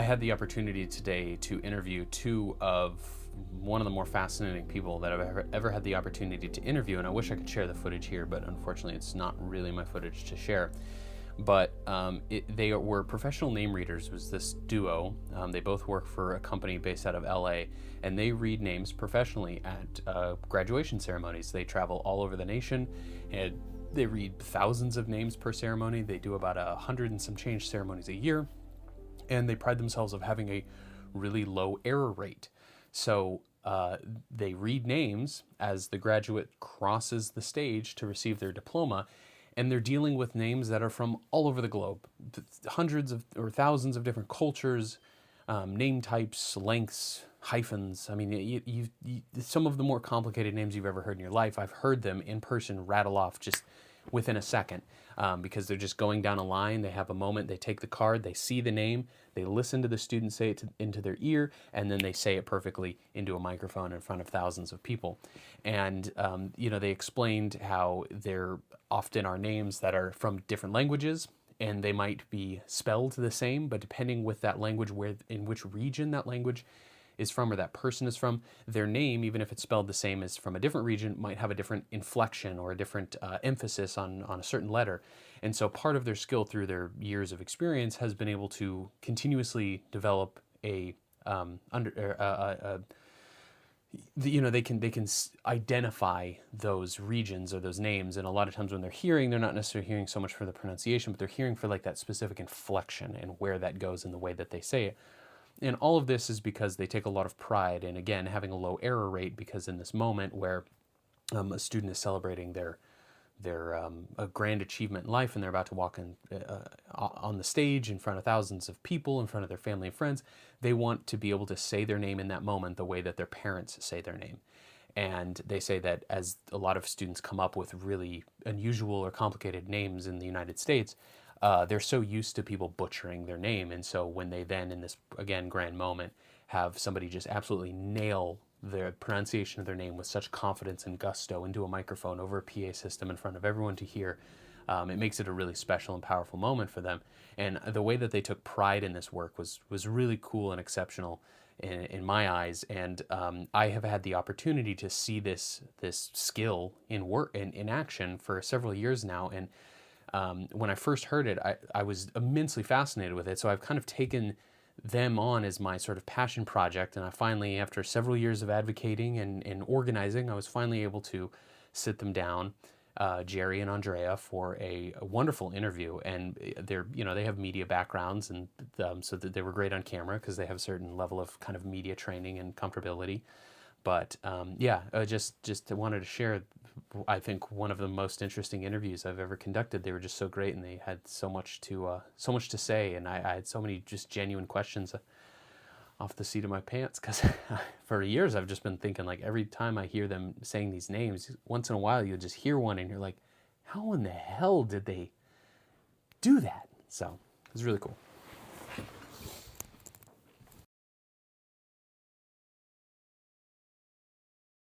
had the opportunity today to interview two of one of the more fascinating people that I've ever had the opportunity to interview, and I wish I could share the footage here, but unfortunately it's not really my footage to share. But they were professional name readers. Was this duo. They both work for a company based out of LA, and they read names professionally at graduation ceremonies. They travel all over the nation, and they read thousands of names per ceremony. They do about 100 and some change ceremonies a year, and they pride themselves of having a really low error rate. So they read names as the graduate crosses the stage to receive their diploma, and they're dealing with names that are from all over the globe, hundreds of or thousands of different cultures, name types, lengths, hyphens. I mean, some of the more complicated names you've ever heard in your life, I've heard them in person rattle off just within a second, because they're just going down a line. They have a moment, they take the card, they see the name, they listen to the student say it into their ear, and then they say it perfectly into a microphone in front of thousands of people. And they explained how there often are names that are from different languages, and they might be spelled the same, but depending with that language, in which region that language is from or that person is from, their name, even if it's spelled the same as from a different region, might have a different inflection or a different emphasis on a certain letter. And so part of their skill through their years of experience has been able to continuously develop they can identify those regions or those names. And a lot of times when they're hearing, they're not necessarily hearing so much for the pronunciation, but they're hearing for like that specific inflection and where that goes in the way that they say it. And all of this is because they take a lot of pride in, again, having a low error rate, because in this moment where a student is celebrating their a grand achievement in life, and they're about to walk in on the stage in front of thousands of people, in front of their family and friends, they want to be able to say their name in that moment the way that their parents say their name. And they say that as a lot of students come up with really unusual or complicated names in the United States, they're so used to people butchering their name. And so when they then, in this, again, grand moment, have somebody just absolutely nail the pronunciation of their name with such confidence and gusto into a microphone over a PA system in front of everyone to hear, it makes it a really special and powerful moment for them. And the way that they took pride in this work was really cool and exceptional in my eyes. And I have had the opportunity to see this skill in action for several years now. And when I first heard it, I was immensely fascinated with it. So I've kind of taken them on as my sort of passion project. And I finally, after several years of advocating and organizing, I was finally able to sit them down, Jerry and Andrea, for a wonderful interview. And they have media backgrounds, and so that they were great on camera because they have a certain level of kind of media training and comfortability. But just wanted to share, I think, one of the most interesting interviews I've ever conducted. They were just so great, and they had so much to say, and I had so many just genuine questions off the seat of my pants, because for years I've just been thinking, like, every time I hear them saying these names, once in a while you'll just hear one and you're like, how in the hell did they do that? So it was really cool.